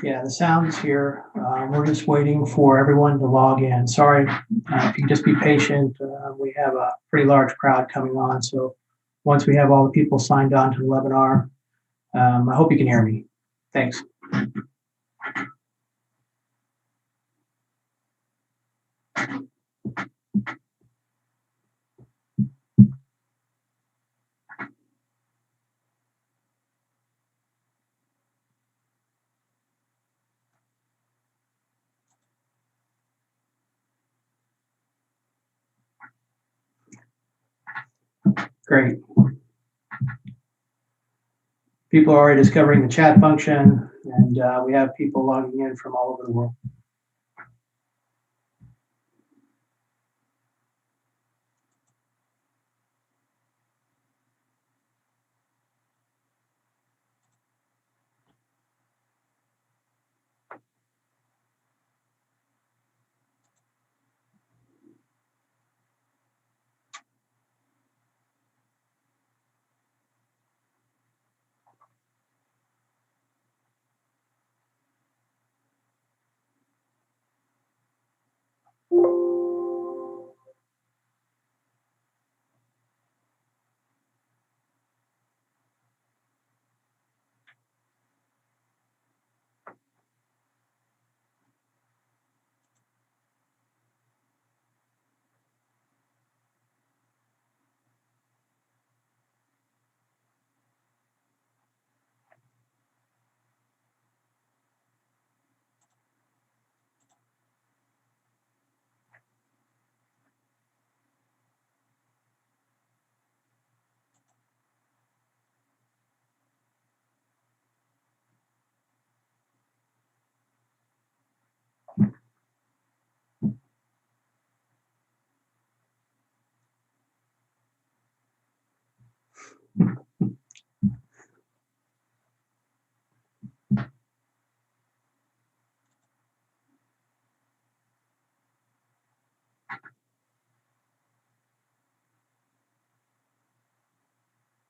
Yeah, the sound's here. We're just waiting for everyone to log in. Sorry, if you can just be patient. We have a pretty large crowd coming on, so once we have all the people signed on to the webinar, I hope you can hear me. Thanks. Great. People are already discovering the chat function, and we have people logging in from all over the world.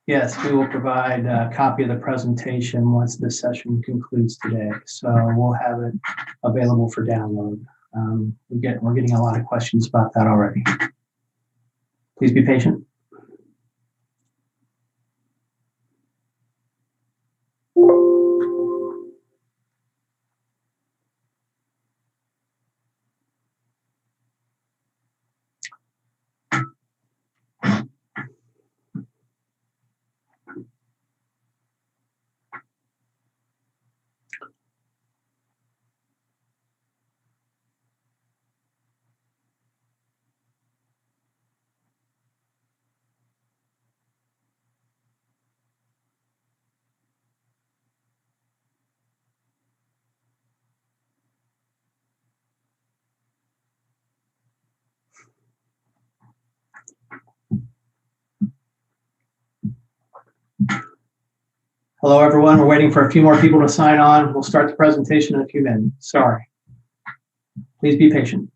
Yes, we will provide a copy of the presentation once this session concludes today. So we'll have it available for download. We're getting a lot of questions about that already. Please be patient. Hello, everyone. We're waiting for a few more people to sign on. We'll start the presentation in a few minutes. Sorry. Please be patient.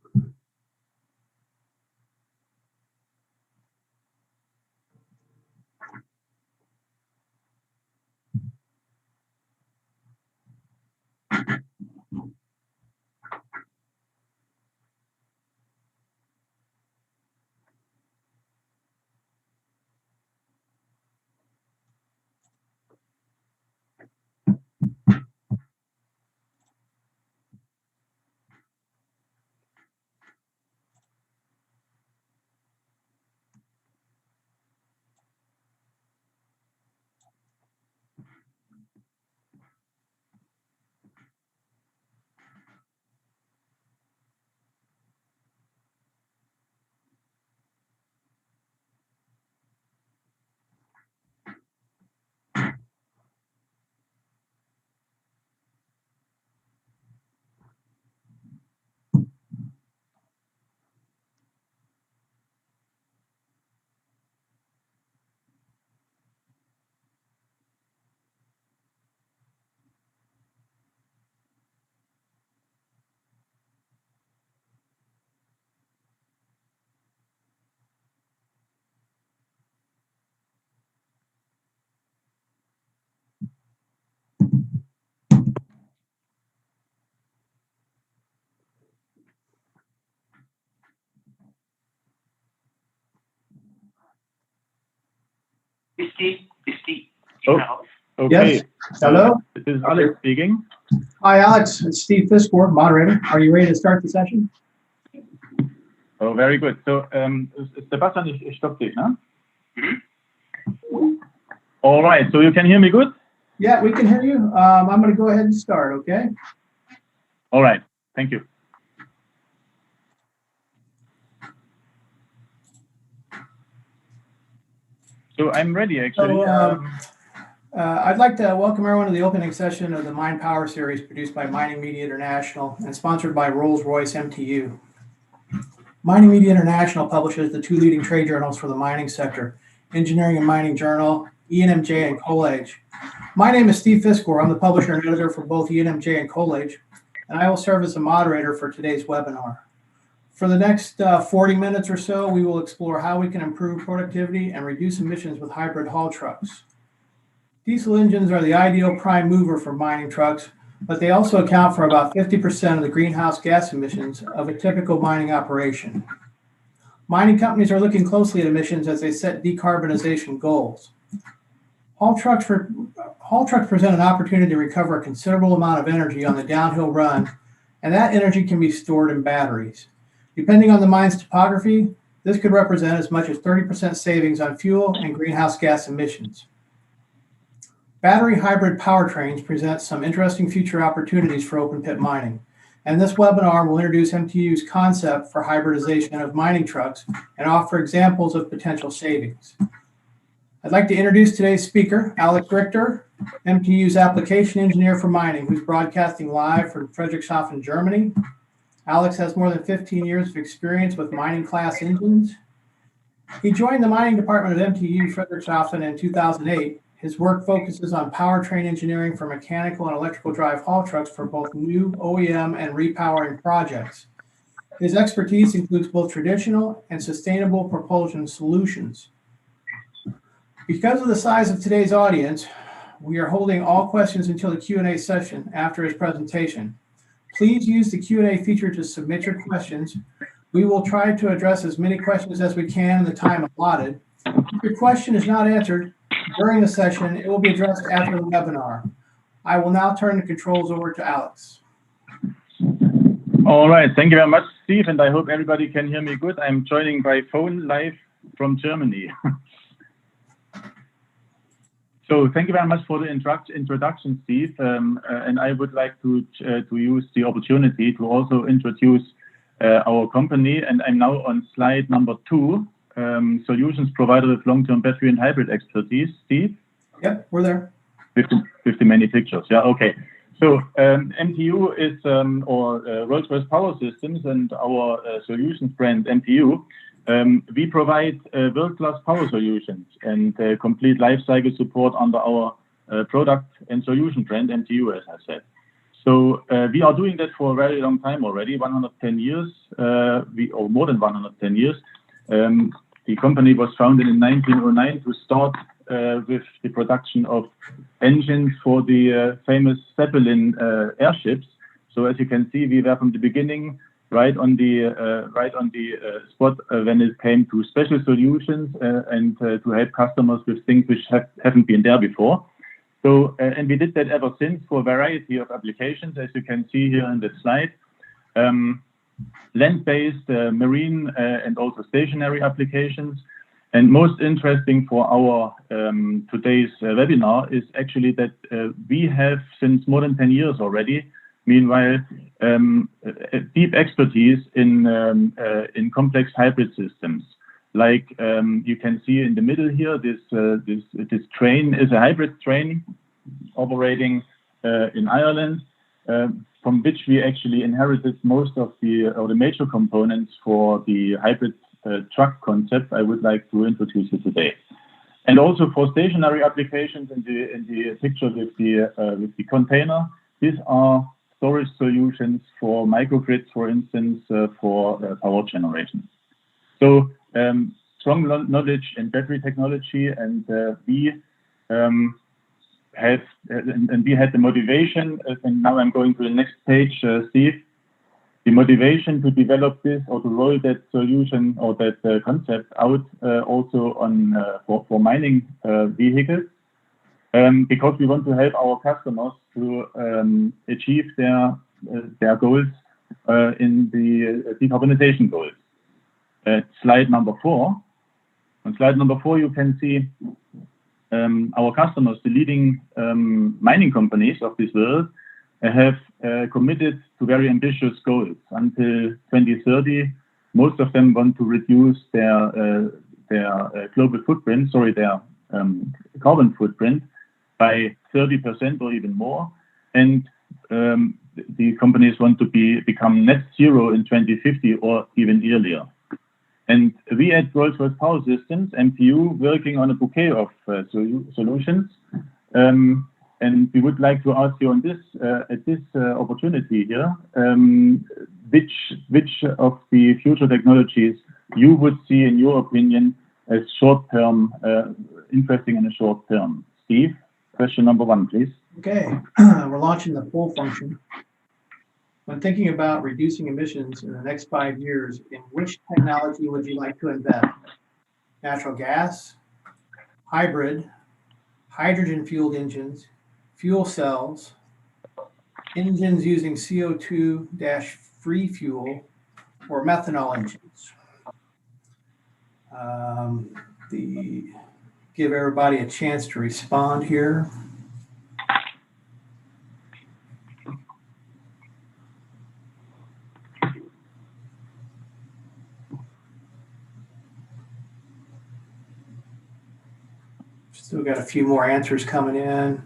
Oh, okay. Yes. Hello. This is Alex speaking. Hi, Alex. It's Steve Fiskor, moderator. Are you ready to start the session? Oh, very good. So, Sebastian, ich stopp dich, ne? All right. So you can hear me good? Yeah, we can hear you. I'm going to go ahead and start, okay? All right. Thank you. So I'm ready, actually. So, I'd like to welcome everyone to the opening session of the Mine Power Series produced by Mining Media International and sponsored by Rolls-Royce MTU. Mining Media International publishes the two leading trade journals for the mining sector, Engineering and Mining Journal, ENMJ and Coal Age. My name is Steve Fiskor. I'm the publisher and editor for both ENMJ and Coal Age, and I will serve as the moderator for today's webinar. For the next 40 minutes or so, we will explore how we can improve productivity and reduce emissions with hybrid haul trucks. Diesel engines are the ideal prime mover for mining trucks, but they also account for about 50% of the greenhouse gas emissions of a typical mining operation. Mining companies are looking closely at emissions as they set decarbonization goals. Haul trucks present an opportunity to recover a considerable amount of energy on the downhill run, and that energy can be stored in batteries. Depending on the mine's topography, this could represent as much as 30% savings on fuel and greenhouse gas emissions. Battery hybrid powertrains present some interesting future opportunities for open pit mining. And this webinar will introduce MTU's concept for hybridization of mining trucks and offer examples of potential savings. I'd like to introduce today's speaker, Alex Richter, MTU's application engineer for mining, who's broadcasting live from Friedrichshafen, Germany. Alex has more than 15 years of experience with mining class engines. He joined the mining department of MTU Friedrichshafen in 2008. His work focuses on powertrain engineering for mechanical and electrical drive haul trucks for both new OEM and repowering projects. His expertise includes both traditional and sustainable propulsion solutions. Because of the size of today's audience, we are holding all questions until the Q&A session after his presentation. Please use the Q&A feature to submit your questions. We will try to address as many questions as we can in the time allotted. If your question is not answered during the session, it will be addressed after the webinar. I will now turn the controls over to Alex. All right. Thank you very much, Steve, and I hope everybody can hear me good. I'm joining by phone live from Germany. So thank you very much for the introduction, Steve. And I would like to use the opportunity to also introduce our company. And I'm now on slide number 2, solutions provided with long-term battery and hybrid expertise. Steve? Yep, we're there. With the many pictures. Yeah, okay. So MTU is, Rolls-Royce Power Systems and our solutions brand MTU. We provide world-class power solutions and complete lifecycle support under our product and solution brand MTU, as I said. So we are doing that for a very long time already, 110 years, or more than 110 years. The company was founded in 1909 to start with the production of engines for the famous Zeppelin airships. So as you can see, we were from the beginning right on the spot when it came to special solutions and to help customers with things which haven't been there before. So and we did that ever since for a variety of applications, as you can see here in the slide. Land-based, marine, and also stationary applications. And most interesting for our today's webinar is actually that we have, since more than 10 years already, meanwhile, deep expertise in complex hybrid systems. Like you can see in the middle here, this train is a hybrid train operating in Ireland, from which we actually inherited most of the major components for the hybrid truck concept I would like to introduce you today. And also for stationary applications in the picture with the container, these are storage solutions for microgrids, for instance, for power generation. So strong knowledge in battery technology, and we had the motivation. And now I'm going to the next page, Steve. the motivation to develop this or to roll that solution or that concept out also on for mining vehicles, because we want to help our customers to achieve their goals in the decarbonization goals. Slide number 4. On slide number 4, you can see our customers, the leading mining companies of this world, have committed to very ambitious goals. Until 2030, most of them want to reduce their global footprint, their carbon footprint by 30% or even more. And the companies want to become net zero in 2050 or even earlier. And we at Rolls-Royce Power Systems, MTU, working on a bouquet of solutions. And we would like to ask you on this, at this opportunity here, which of the future technologies you would see, in your opinion, as short-term, interesting in the short term? Steve, question number 1, please. Okay, we're launching the pull function. When thinking about reducing emissions in the next 5 years, in which technology would you like to invest? Natural gas, hybrid, hydrogen-fueled engines, fuel cells, engines using CO2-free fuel, or methanol engines? Give everybody a chance to respond here. Still got a few more answers coming in.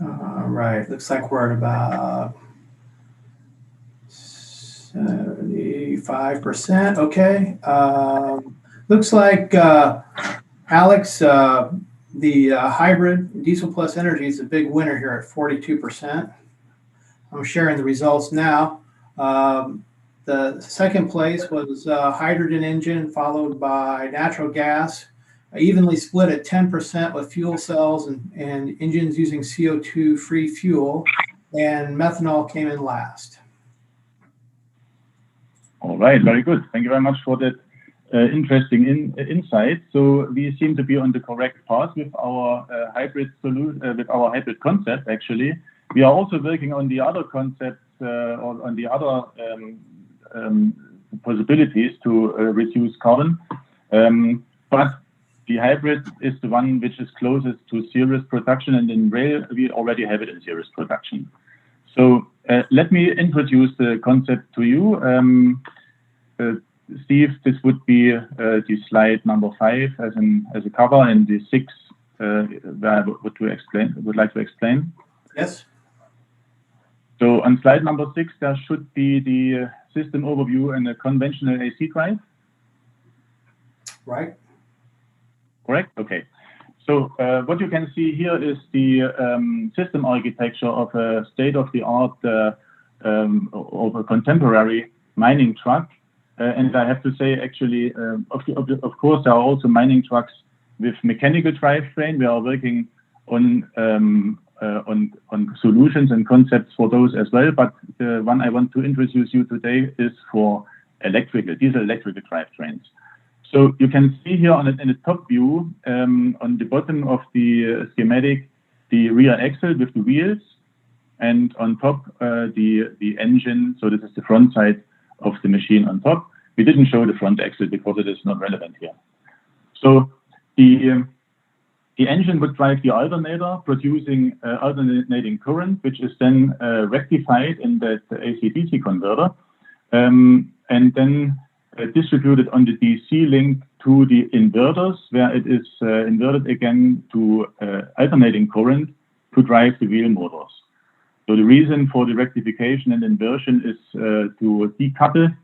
All right, looks like we're at about 75%. Okay. Looks like, Alex, the hybrid diesel plus energy is a big winner here at 42%. I'm sharing the results now. The second place was hydrogen engine, followed by natural gas, evenly split at 10% with fuel cells and engines using CO2-free fuel, and methanol came in last. All right, very good. Thank you very much for that interesting insight. So we seem to be on the correct path with our hybrid solution, with our hybrid concept. Actually, we are also working on the other concepts or on the other possibilities to reduce carbon. But the hybrid is the one which is closest to serious production, and in rail we already have it in serious production. So let me introduce the concept to you. Steve, this would be the slide number 5 as a cover, and the 6 where I would like to explain. Yes. So on slide number 6, there should be the system overview and a conventional AC drive. Right. Correct? Okay. So what you can see here is the system architecture of a state-of-the-art of a contemporary mining truck. And I have to say, actually, of course, there are also mining trucks with mechanical drivetrain. We are working on solutions and concepts for those as well. But the one I want to introduce you today is for diesel electrical drivetrains. So you can see here in the top view, on the bottom of the schematic, the rear axle with the wheels, and on top the engine. So this is the front side of the machine on top. We didn't show the front axle because it is not relevant here. So the engine would drive the alternator, producing alternating current, which is then rectified in that AC/DC converter, and then distributed on the DC link to the inverters, where it is inverted again to alternating current to drive the wheel motors. So the reason for the rectification and inversion is to decouple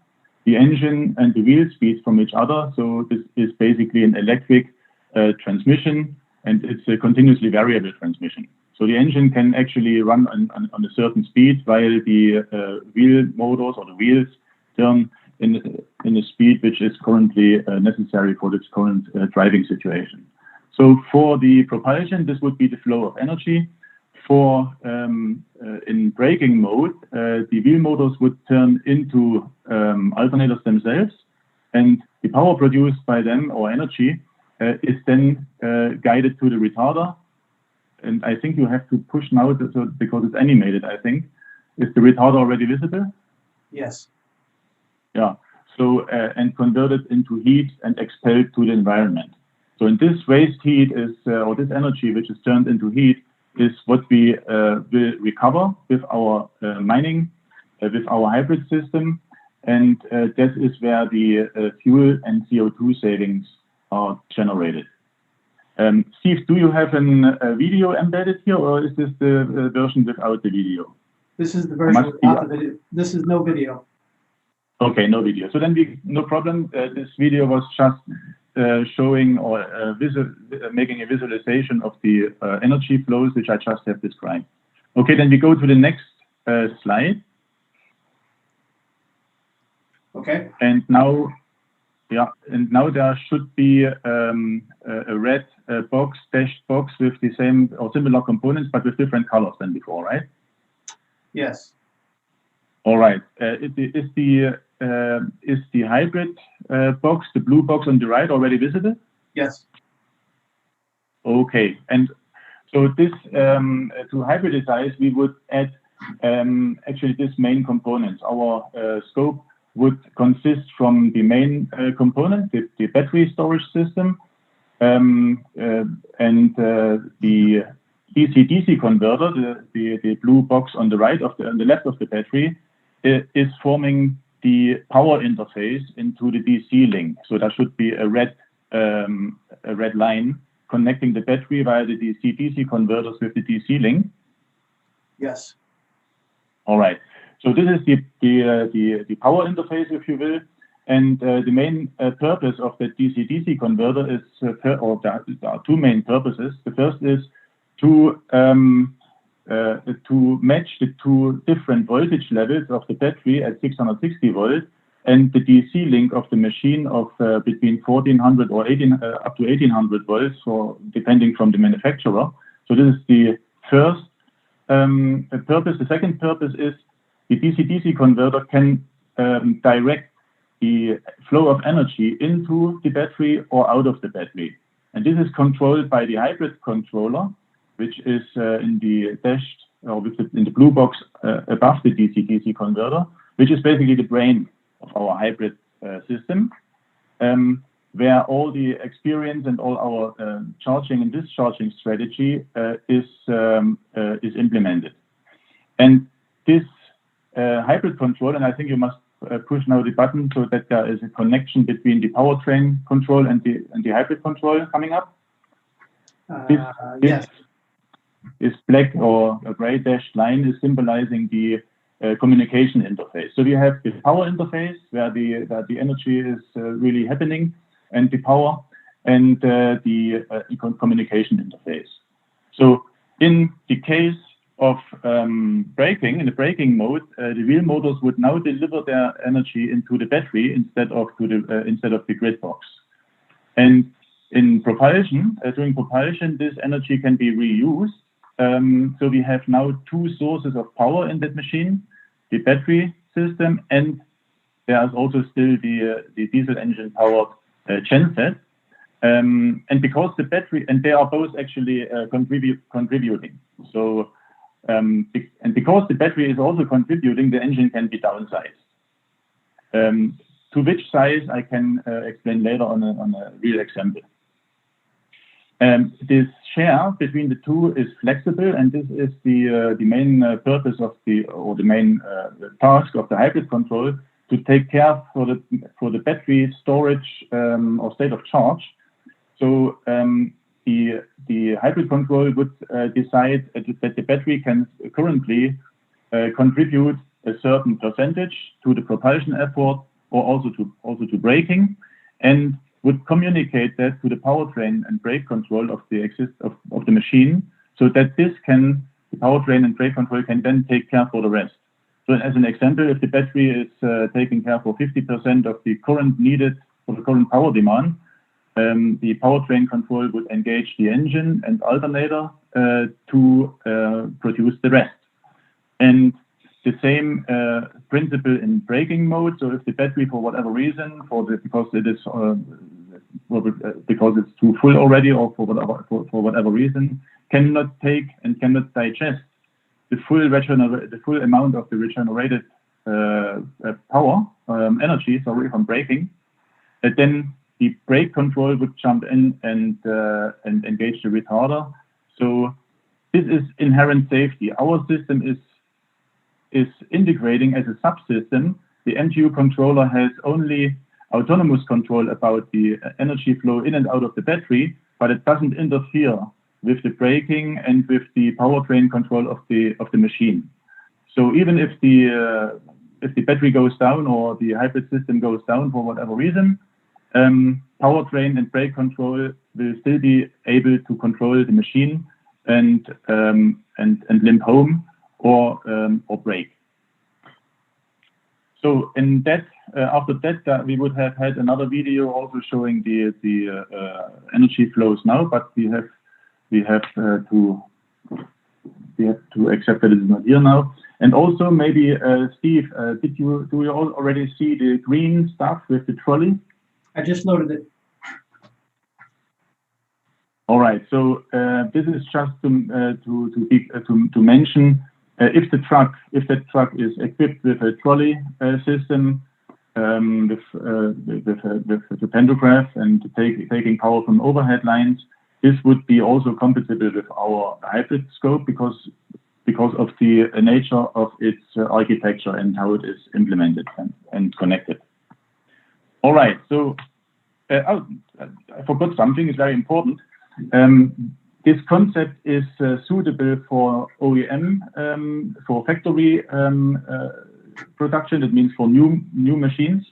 the engine and the wheel speeds from each other. So this is basically an electric transmission, and it's a continuously variable transmission. So the engine can actually run on a certain speed, while the wheel motors or the wheels turn in a speed which is currently necessary for its current driving situation. So for the propulsion, this would be the flow of energy. For in braking mode, the wheel motors would turn into alternators themselves, and the power produced by them, or energy, is then guided to the retarder. And I think you have to push now because it's animated, I think. Is the retarder already visible? Yes. Yeah. So, and converted into heat and expelled to the environment. So in this waste heat is, or this energy which is turned into heat, is what we will recover with our mining, with our hybrid system. And that is where the fuel and CO2 savings are generated. Steve, do you have a video embedded here, or is this the version without the video? This is the version without the video. This is no video. Okay, no video. So then no problem. This video was just showing or making a visualization of the energy flows, which I just have described. Okay, then we go to the next slide. Okay. And now, yeah, and now there should be a red dashed box with the same or similar components, but with different colors than before, right? Yes. All right. Is the hybrid box, the blue box on the right, already visible? Yes. Okay. And so this to hybridize, we would add actually this main components. Our scope would consist from the main component, the battery storage system, and the DC-DC converter, the blue box on the right on the left of the battery, is forming the power interface into the DC link. So there should be a red line connecting the battery via the DC-DC converters with the DC link. Yes. All right. So this is the power interface, if you will, and the main purpose of the DC-DC converter is, or there are two main purposes. The first is to match the two different voltage levels of the battery at 660 volts and the DC link of the machine of between 1400 or up to 1800 volts, or depending from the manufacturer. So this is the first purpose. The second purpose is the DC-DC converter can direct the flow of energy into the battery or out of the battery. And this is controlled by the hybrid controller, which is in the dashed or in the blue box above the DC-DC converter, which is basically the brain of our hybrid system, where all the experience and all our charging and discharging strategy is implemented. And this hybrid control, and I think you must push now the button so that there is a connection between the powertrain control and the hybrid control coming up. Yes. This black or a gray dashed line is symbolizing the communication interface. So we have the power interface where the energy is really happening, and the power, and the communication interface. So in the case of braking, in the braking mode, the wheel motors would now deliver their energy into the battery instead of the grid box. And in propulsion, during propulsion, this energy can be reused. So we have now two sources of power in that machine: the battery system, and there is also still the diesel engine powered genset. And because the battery, and they are both actually contributing. So and because the battery is also contributing, the engine can be downsized. To which size I can explain later on a real example. This share between the two is flexible, and this is the main purpose of the main task of the hybrid control, to take care for the battery storage or state of charge. So the hybrid control would decide that the battery can currently contribute a certain percentage to the propulsion effort, or also to braking, and would communicate that to the powertrain and brake control of the machine, so that the powertrain and brake control can then take care for the rest. So as an example, if the battery is taking care for 50% of the current needed for the current power demand, the powertrain control would engage the engine and alternator to produce the rest. And the same principle in braking mode. So if the battery, for whatever reason, because it's too full already, or for whatever reason, cannot take and cannot digest the full amount of the regenerated power energy, from braking, then the brake control would jump in and engage the retarder. So this is inherent safety. Our system is integrating as a subsystem. The MTU controller has only autonomous control about the energy flow in and out of the battery, but it doesn't interfere with the braking and with the powertrain control of the machine. So even if the battery goes down or the hybrid system goes down for whatever reason, powertrain and brake control will still be able to control the machine and limp home or brake. So in that, after that, we would have had another video also showing the energy flows now, but we have to accept that it's not here now. And also maybe Steve, do you already see the green stuff with the trolley? I just loaded it. All right. So this is just to mention if that truck is equipped with a trolley system with the pantograph and taking power from overhead lines, this would be also compatible with our hybrid scope because of the nature of its architecture and how it is implemented and connected. All right. So I forgot something. It's very important. This concept is suitable for OEM, for factory production. That means for new machines,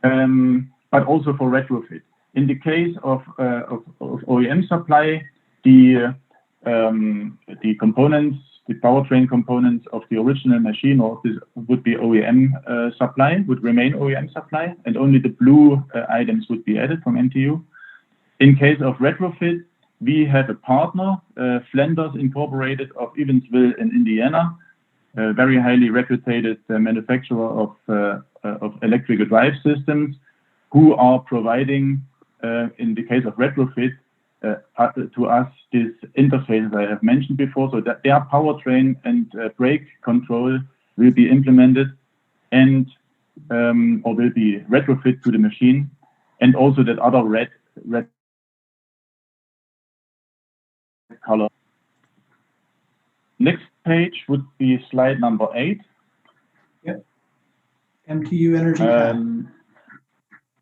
but also for retrofit. In the case of OEM supply, the components, the powertrain components of the original machine, or this would be OEM supply, would remain OEM supply, and only the blue items would be added from MTU. In case of retrofit, we have a partner, Flenders Incorporated of Evansville in Indiana, a very highly reputed manufacturer of electrical drive systems, who are providing, in the case of retrofit, to us this interface I have mentioned before, so that their powertrain and brake control will be implemented and or will be retrofit to the machine, and also that other red color. Next page would be slide number 8. Yep. MTU Energy Pack.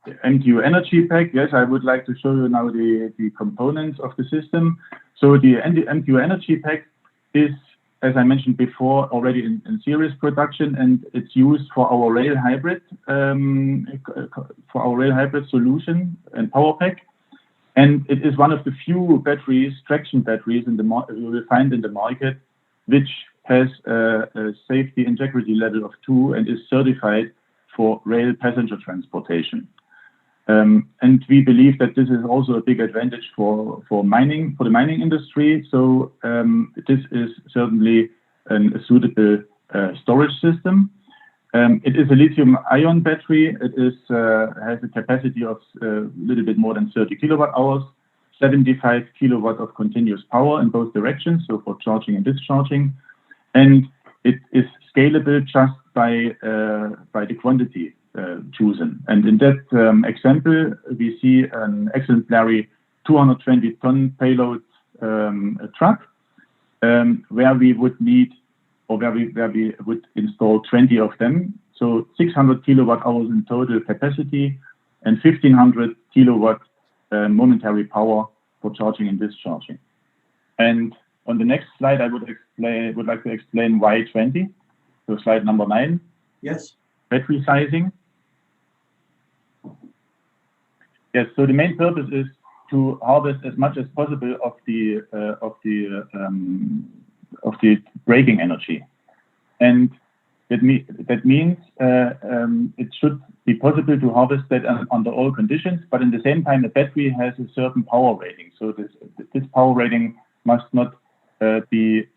The MTU Energy Pack. Yes, I would like to show you now the components of the system. So the MTU Energy Pack is, as I mentioned before, already in series production, and it's used for our rail hybrid solution and power pack. And it is one of the few batteries, traction batteries, you will find in the market, which has a safety integrity level of 2 and is certified for rail passenger transportation. And we believe that this is also a big advantage for the mining industry. So this is certainly a suitable storage system. It is a lithium-ion battery. It has a capacity of a little bit more than 30 kilowatt hours, 75 kilowatt of continuous power in both directions, so for charging and discharging. And it is scalable just by the quantity chosen. And in that example, we see an exemplary 220-ton payload truck, where we would need, or where we would install 20 of them. So 600 kilowatt hours in total capacity and 1500 kilowatt momentary power for charging and discharging. And on the next slide, I would like to explain why 20. So slide number 9. Yes. Battery sizing. Yes. So the main purpose is to harvest as much as possible of the braking energy, and that means it should be possible to harvest that under all conditions, but in the same time, the battery has a certain power rating. So this power rating must not be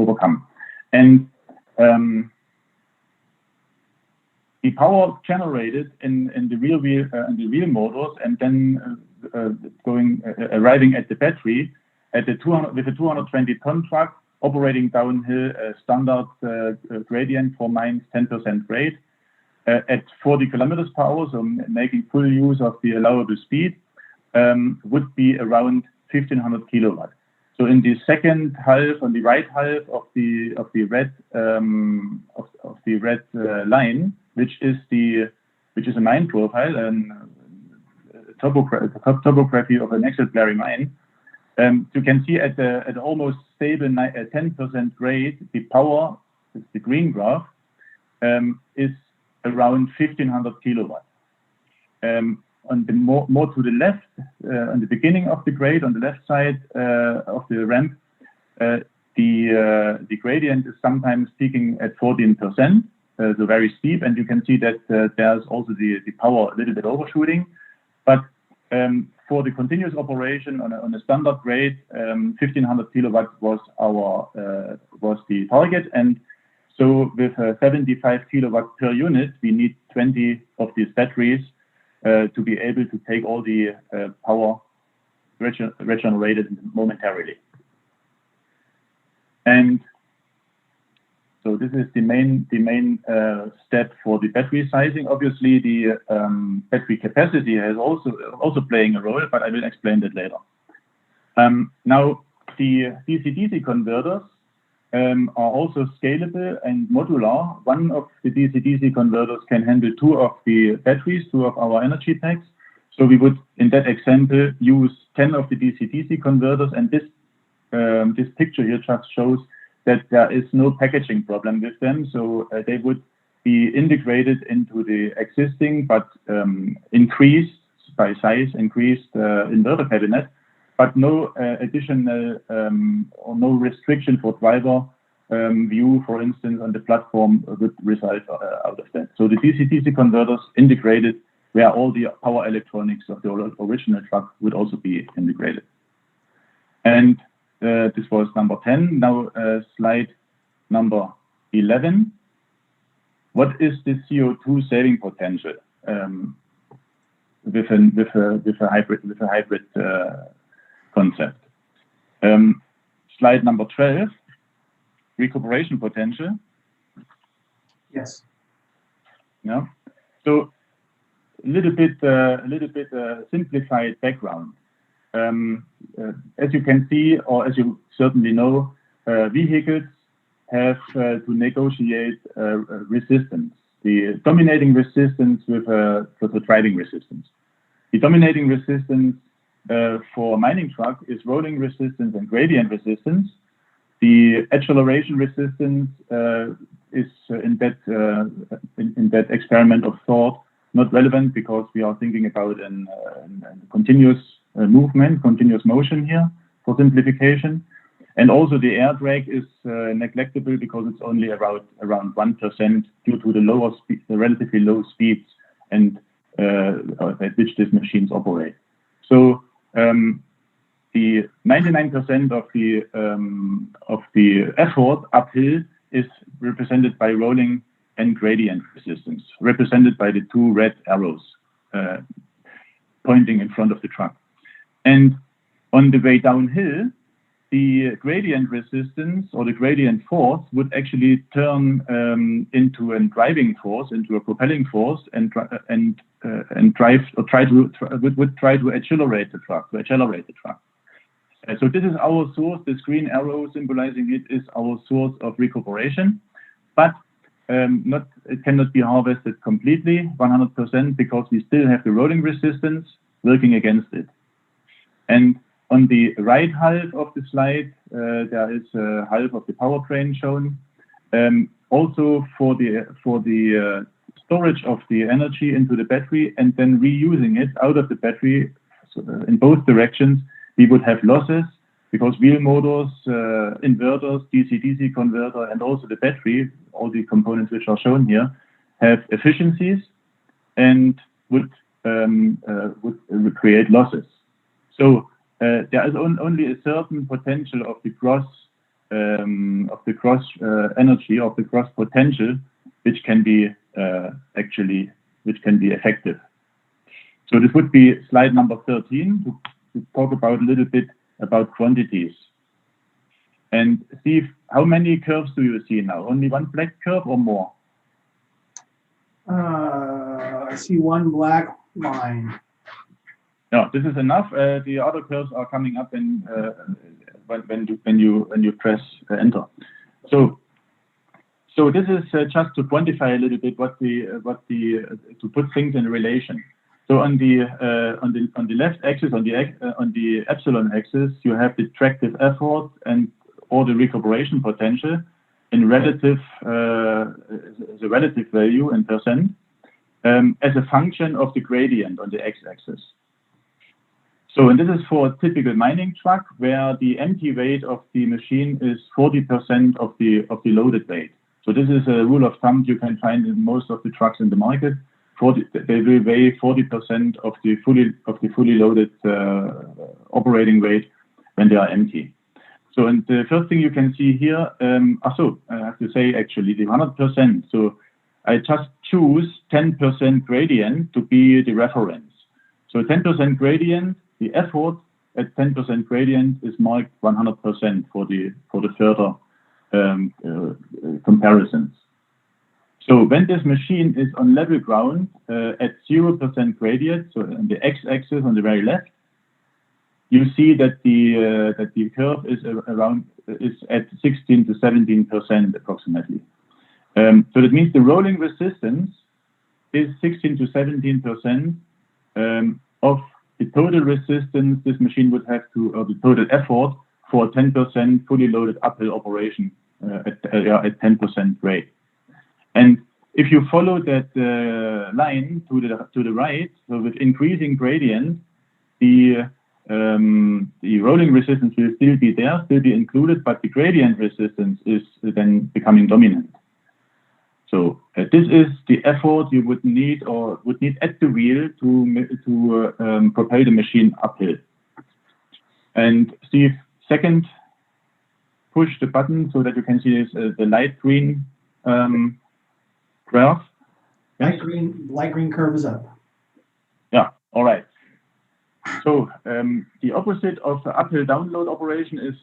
overcome. And the power generated in the real motors, and then arriving at the battery with a 220-ton truck operating downhill, standard gradient for mines, 10% grade at 40 kilometers per hour, so making full use of the allowable speed, would be around 1500 kilowatt. So in the second half, on the right half of the red line, which is a mine profile and topography of an exemplary mine, you can see at almost stable 10% grade, the power, the green graph, is around 1500 kilowatt. On the more to the left, on the beginning of the grade, on the left side of the ramp, the gradient is sometimes peaking at 14%, so very steep, and you can see that there's also the power a little bit overshooting. But for the continuous operation on a standard grade, 1500 kilowatts was the target, and so with 75 kilowatts per unit, we need 20 of these batteries to be able to take all the power regenerated momentarily. And so this is the main step for the battery sizing. Obviously, the battery capacity has also playing a role, but I will explain that later. Now, the DC-DC converters are also scalable and modular. One of the DC-DC converters can handle 2 of the batteries, 2 of our energy packs. So we would, in that example, use 10 of the DC-DC converters, and this picture here just shows that there is no packaging problem with them. So they would be integrated into the existing, but increased by size, increased inverter cabinet, but no additional or no restriction for driver view, for instance, on the platform would result out of that. So the DC-DC converters integrated where all the power electronics of the original truck would also be integrated. And this was number 10. Now slide number 11. What is the CO2 saving potential with a hybrid concept? Slide number 12. Recuperation potential. Yes. Yeah. So a little bit simplified background. As you can see, or as you certainly know, vehicles have to negotiate resistance. The dominating resistance with the driving resistance. The dominating resistance for a mining truck is rolling resistance and gradient resistance. The acceleration resistance is in that experiment of thought not relevant because we are thinking about a continuous movement, continuous motion here for simplification. And also the air drag is neglectable because it's only around 1% due to the lower speed, the relatively low speeds and at which these machines operate. So the 99% of the effort uphill is represented by rolling and gradient resistance, represented by the 2 red arrows pointing in front of the truck. And on the way downhill, the gradient resistance or the gradient force would actually turn into a driving force, into a propelling force, and try to accelerate the truck. So this is our source. This green arrow symbolizing it is our source of recuperation, but it cannot be harvested completely, 100%, because we still have the rolling resistance working against it. And on the right half of the slide, there is half of the powertrain shown. Also for the storage of the energy into the battery and then reusing it out of the battery, so in both directions, we would have losses because wheel motors, inverters, DC-DC converter, and also the battery, all the components which are shown here, have efficiencies and would create losses. So there is only a certain potential of the gross energy, of the gross potential, which can be effective. So this would be slide number 13 to talk about a little bit about quantities. And Steve, how many curves do you see now? Only one black curve or more? I see one black line. No, this is enough. The other curves are coming up when you press enter. So this is just to quantify a little bit to put things in relation. So on the left axis, on the epsilon axis, you have the tractive effort or the recuperation potential in relative as a relative value in percent as a function of the gradient on the x-axis. So, and this is for a typical mining truck where the empty weight of the machine is 40% of the loaded weight. So this is a rule of thumb you can find in most of the trucks in the market. They will weigh 40% of the fully loaded operating weight when they are empty. So, and the first thing you can see here, I have to say actually the 100%. So I just choose 10% gradient to be the reference. So 10% gradient, the effort at 10% gradient is marked 100% for the further comparisons. So when this machine is on level ground at 0% gradient, so on the x-axis on the very left, you see that the curve is at 16 to 17% approximately. So that means the rolling resistance is 16 to 17% of the total resistance this machine would have to, or the total effort for a 10% fully loaded uphill operation at 10% grade. And if you follow that line to the right, so with increasing gradient, the rolling resistance will still be there, still be included, but the gradient resistance is then becoming dominant. So this is the effort you would need at the wheel to propel the machine uphill. And Steve, second, push the button so that you can see this, the light green graph. Yes? Light green curve is up. Yeah, all right. So the opposite of the uphill download operation is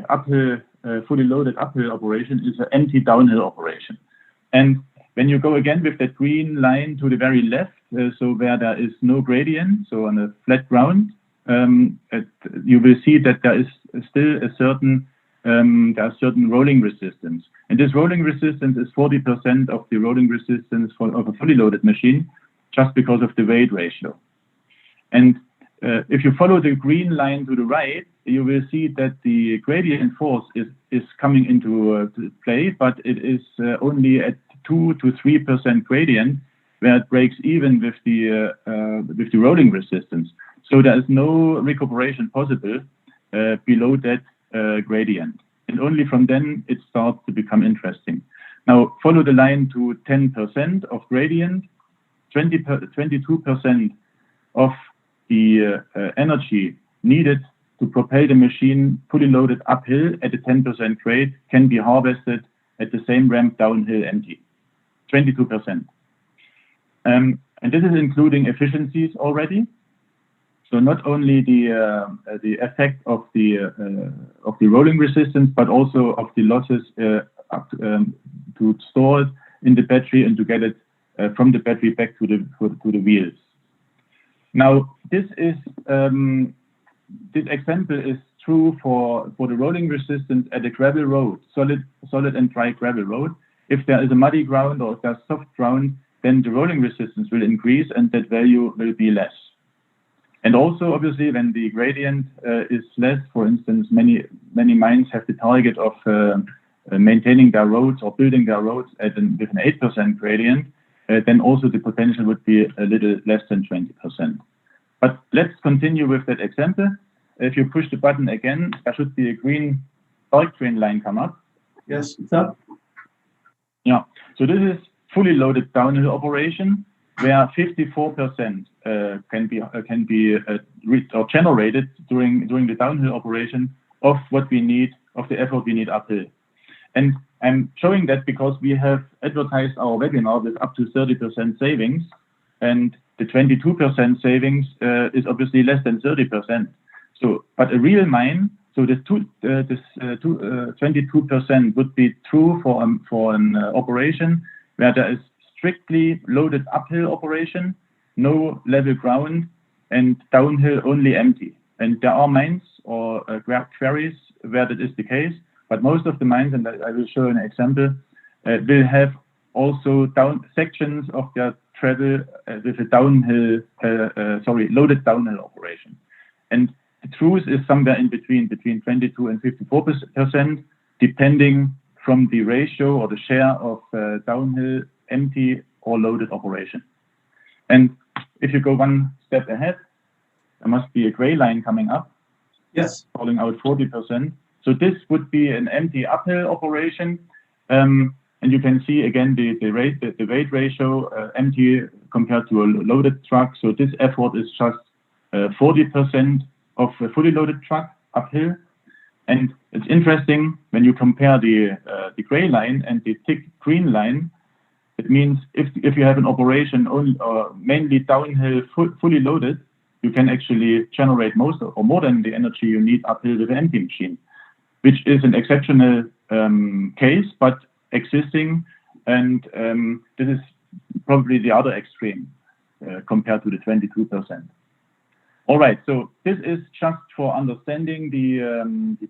uphill fully loaded uphill operation is an empty downhill operation. And when you go again with that green line to the very left, so where there is no gradient, so on a flat ground, you will see that there is still a certain rolling resistance. And this rolling resistance is 40% of the rolling resistance of a fully loaded machine, just because of the weight ratio. And if you follow the green line to the right, you will see that the gradient force is coming into play, but it is only at 2 to 3% gradient, where it breaks even with the rolling resistance. So there is no recuperation possible below that gradient. And only from then it starts to become interesting. Now follow the line to 10% of gradient, 22% of the energy needed to propel the machine fully loaded uphill at a 10% grade can be harvested at the same ramp downhill empty, 22%. And this is including efficiencies already. So not only the effect of the rolling resistance, but also of the losses to store it in the battery and to get it from the battery back to the wheels. Now this example is true for the rolling resistance at a gravel road, solid and dry gravel road. If there is a muddy ground or if there's soft ground, then the rolling resistance will increase and that value will be less. And also, obviously, when the gradient is less, for instance, many mines have the target of maintaining their roads or building their roads with an 8% gradient, then also the potential would be a little less than 20%. But let's continue with that example. if you push the button again, there should be a dark green line come up. Yes, it's up. Yeah, so this is fully loaded downhill operation where 54% can be or generated during the downhill operation of what we need, of the effort we need uphill. And I'm showing that because we have advertised our webinar with up to 30% savings, and the 22% savings is obviously less than 30%. So, but a real mine, so this 22% would be true for an operation where there is strictly loaded uphill operation, no level ground, and downhill only empty. And there are mines or quarries where that is the case, but most of the mines, and I will show an example, will have also sections of their travel with a loaded downhill operation. And the truth is somewhere in between 22 and 54%, depending from the ratio or the share of downhill, empty or loaded operation. And if you go one step ahead, there must be a gray line coming up. Yes. Calling out 40%. So this would be an empty uphill operation. And you can see again the weight ratio, empty compared to a loaded truck. So this effort is just 40% of a fully loaded truck uphill. And it's interesting when you compare the gray line and the thick green line. It means if you have an operation only mainly downhill, fully loaded, you can actually generate most or more than the energy you need uphill with an empty machine, which is an exceptional case, but existing. And this is probably the other extreme compared to the 22%. All right, so this is just for understanding the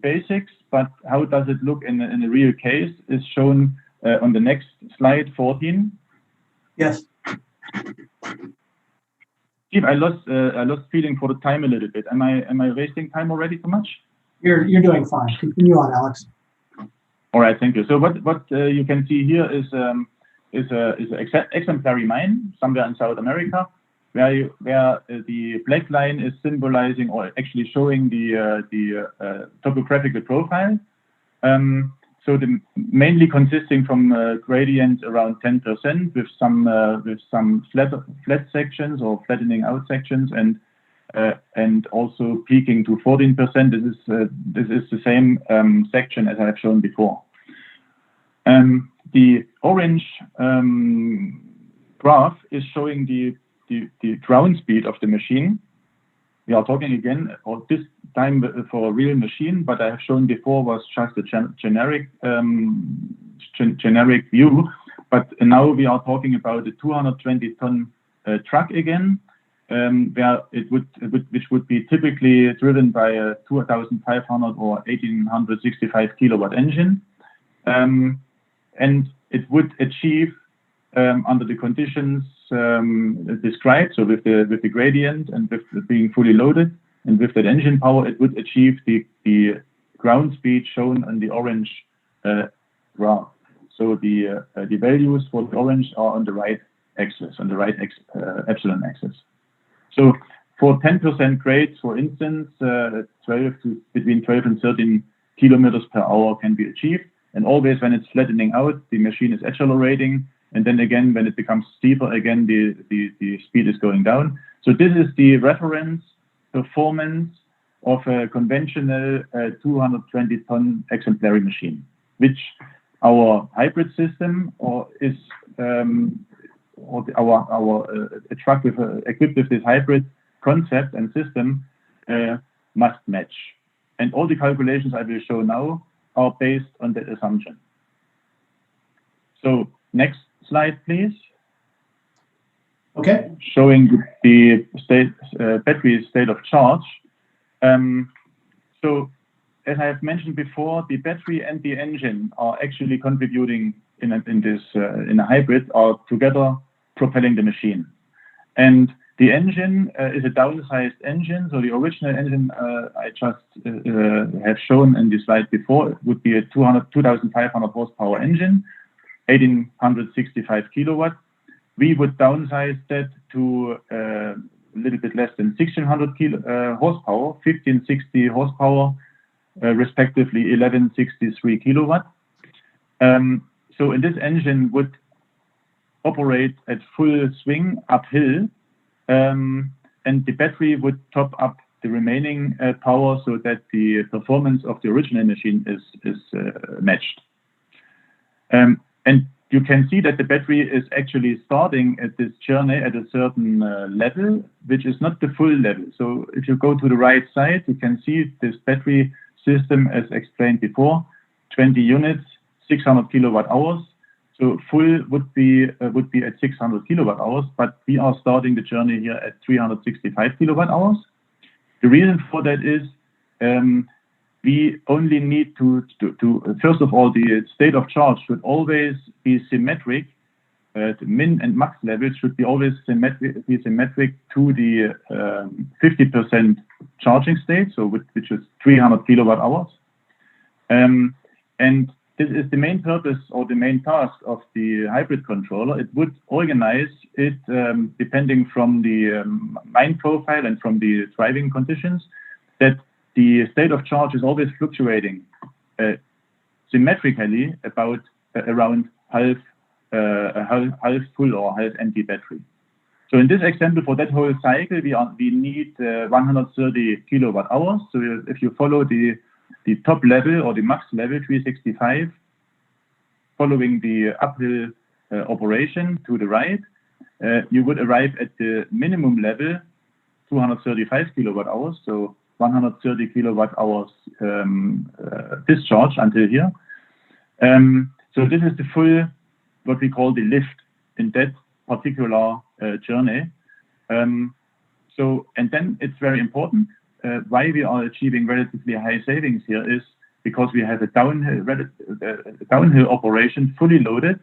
basics, but how does it look in a real case is shown on the next slide, 14. Yes. Steve, I lost feeling for the time a little bit. Am I wasting time already too much? You're doing fine. Continue on, Alex. All right, thank you. So what you can see here is an exemplary mine somewhere in South America, where the black line is symbolizing or actually showing the topographical profile. So mainly consisting from gradients around 10% with some flat sections or flattening out sections and also peaking to 14%. This is the same section as I have shown before. The orange graph is showing the ground speed of the machine. We are talking again, or this time for a real machine, but I have shown before was just a generic view. But now we are talking about a 220-ton truck again, which would be typically driven by a 2,500 or 1,865 kilowatt engine, and it would achieve under the conditions described, so with the gradient and with being fully loaded and with that engine power, it would achieve the ground speed shown on the orange graph. So the values for the orange are on the right axis, on the right epsilon axis. So for 10% grades, for instance, between 12 and 13 kilometers per hour can be achieved. And always when it's flattening out, the machine is accelerating. And then again, when it becomes steeper, again, the speed is going down. So this is the reference performance of a conventional 220-ton exemplary machine, which our hybrid system is a truck equipped with this hybrid concept and system must match. And all the calculations I will show now are based on that assumption. So next slide, please. Okay. Showing the battery state of charge. So as I have mentioned before, the battery and the engine are actually contributing in a hybrid, are together propelling the machine. And the engine is a downsized engine. So the original engine I just have shown in the slide before, it would be a 2,500 horsepower engine, 1,865 kilowatt. We would downsize that to a little bit less than 1600 horsepower, 1560 horsepower, respectively 1163 kilowatt. So in this engine would operate at full swing uphill, and the battery would top up the remaining power so that the performance of the original machine is matched. And you can see that the battery is actually starting at this journey at a certain level, which is not the full level. So if you go to the right side, you can see this battery system, as explained before, 20 units, 600 kilowatt hours. So full would be at 600 kilowatt hours, but we are starting the journey here at 365 kilowatt hours. The reason for that is we only need to first of all, the state of charge should always be symmetric. The min and max levels should be always symmetric to the 50% charging state, so which is 300 kilowatt hours. And this is the main purpose or the main task of the hybrid controller. It would organize it depending from the mine profile and from the driving conditions, that the state of charge is always fluctuating symmetrically about around half full or half empty battery. So in this example, for that whole cycle, we need 130 kilowatt hours. So if you follow the top level or the max level 365, following the uphill operation to the right, you would arrive at the minimum level 235 kilowatt hours. So 130 kilowatt hours discharge until here. So this is the full, what we call the lift in that particular journey. So, and then it's very important why we are achieving relatively high savings here is because we have a downhill operation fully loaded,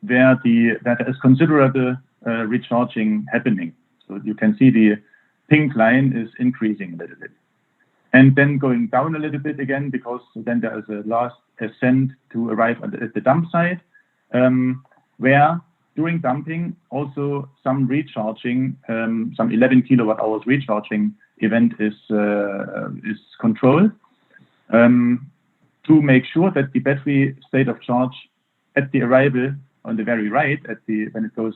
where there is considerable recharging happening. So you can see the pink line is increasing a little bit. And then going down a little bit again, because then there is a last ascent to arrive at the dump site, where during dumping also some recharging, some 11 kilowatt hours recharging event is controlled to make sure that the battery state of charge at the arrival on the very right, when it goes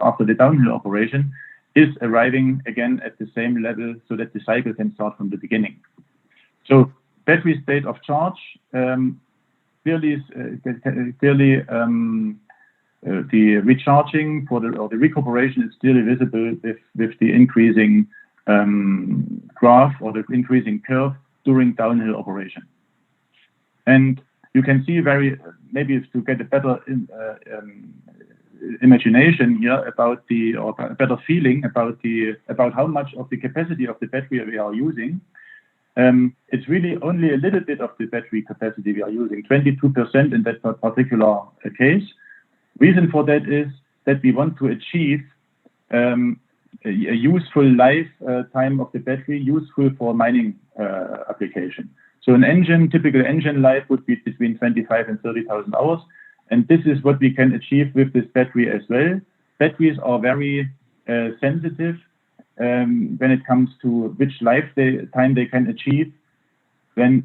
after the downhill operation, is arriving again at the same level so that the cycle can start from the beginning. So battery state of charge clearly the recharging or the recuperation is clearly visible with the increasing graph or the increasing curve during downhill operation. And you can see maybe to get a better imagination here about or a better feeling about how much of the capacity of the battery we are using. It's really only a little bit of the battery capacity we are using, 22% in that particular case. Reason for that is that we want to achieve a useful lifetime of the battery, useful for mining application. So typical engine life would be between 25 and 30,000 hours. And this is what we can achieve with this battery as well. Batteries are very sensitive when it comes to which lifetime they can achieve. When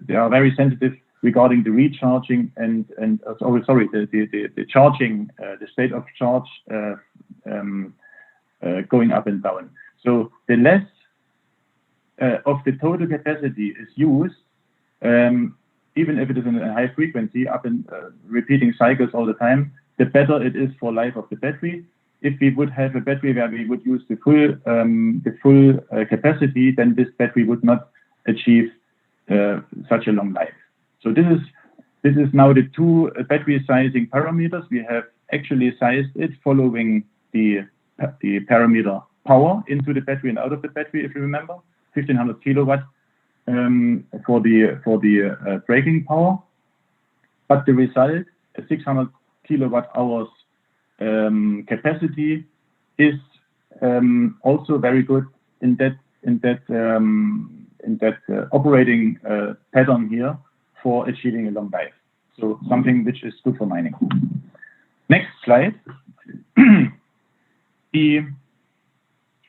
they are very sensitive regarding the recharging and the charging, the state of charge going up and down. So the less of the total capacity is used, even if it is in a high frequency, up and repeating cycles all the time, the better it is for life of the battery. If we would have a battery where we would use the full capacity, then this battery would not achieve such a long life. So this is now the two battery sizing parameters. We have actually sized it following the parameter power into the battery and out of the battery, if you remember, 1500 kilowatt for the braking power. But the result, a 600 kilowatt hours capacity, is also very good in that operating pattern here for achieving a long life. So something which is good for mining. Next slide. the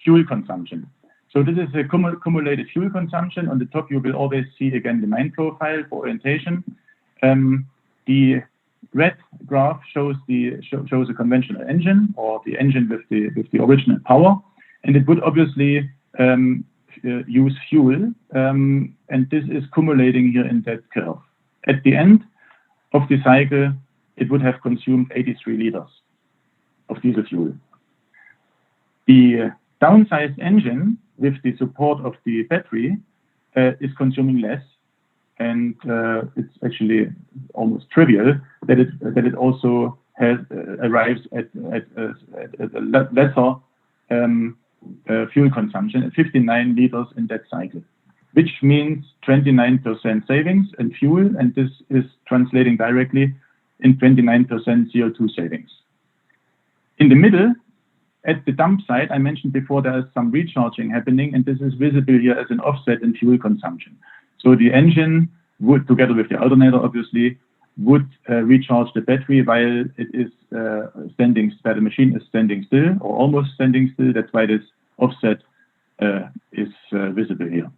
fuel consumption. So this is a cumulated fuel consumption. On the top, you will always see again the main profile for orientation. The red graph shows a conventional engine, or the engine with the original power, and it would obviously use fuel, and this is cumulating here in that curve. At the end of the cycle, it would have consumed 83 liters of diesel fuel. The downsized engine with the support of the battery is consuming less, and it's actually almost trivial that it also arrives at a lesser fuel consumption at 59 liters in that cycle, which means 29% savings in fuel, and this is translating directly in 29% CO2 savings. In the middle, at the dump site, I mentioned before, there is some recharging happening, and this is visible here as an offset in fuel consumption. So the engine would, together with the alternator, obviously, would recharge the battery while it is where the machine is standing still, or almost standing still. That's why this offset is visible here.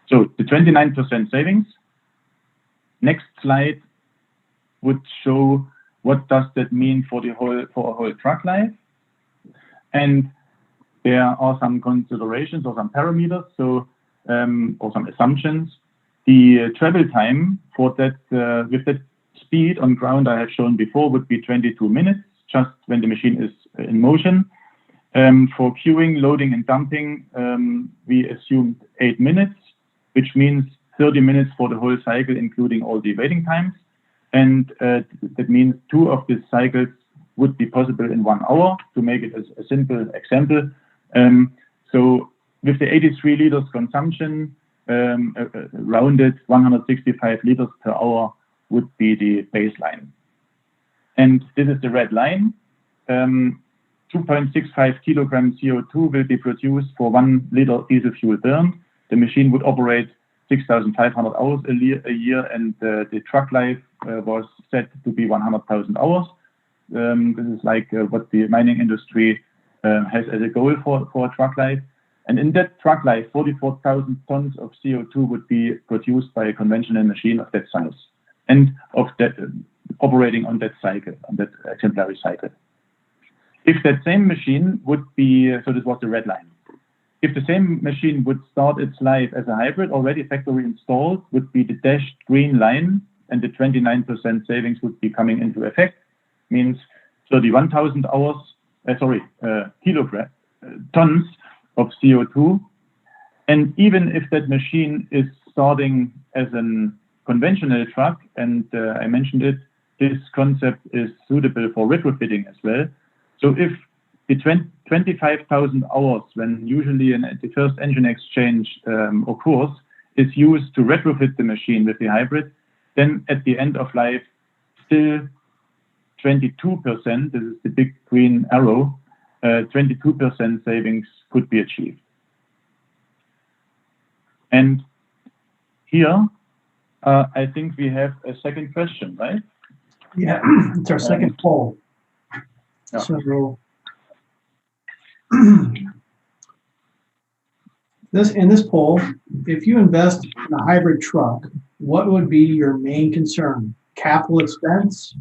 So the 29% savings. Next slide would show what does that mean for a whole truck life. And there are some considerations or some parameters, so or some assumptions. The travel time for that with that speed on ground I have shown before would be 22 minutes, just when the machine is in motion. For queuing, loading, and dumping, we assumed 8 minutes, which means 30 minutes for the whole cycle, including all the waiting times. And that means 2 of these cycles would be possible in 1 hour, to make it as a simple example. So with the 83 liters consumption, rounded 165 liters per hour would be the baseline. And this is the red line. 2.65 kilograms CO2 will be produced for 1 liter diesel fuel burned. The machine would operate 6,500 hours a year, and the truck life was set to be 100,000 hours. This is like what the mining industry has as a goal for a truck life. And in that truck life, 44,000 tons of CO2 would be produced by a conventional machine of that size, and of that operating on that cycle, on that exemplary cycle. If that same machine would be, so this was the red line. If the same machine would start its life as a hybrid, already factory installed, would be the dashed green line, and the 29% savings would be coming into effect. Means 31,000 hours, tons of CO2. And even if that machine is starting as a conventional truck, and I mentioned it, this concept is suitable for retrofitting as well. So if the 25,000 hours, when usually the first engine exchange occurs, is used to retrofit the machine with the hybrid, then at the end of life, still 22%, this is the big green arrow, 22% savings could be achieved. And here, I think we have a second question, right? Yeah, it's our second poll. Yeah. So in this poll, if you invest in a hybrid truck, what would be your main concern? Capital expense,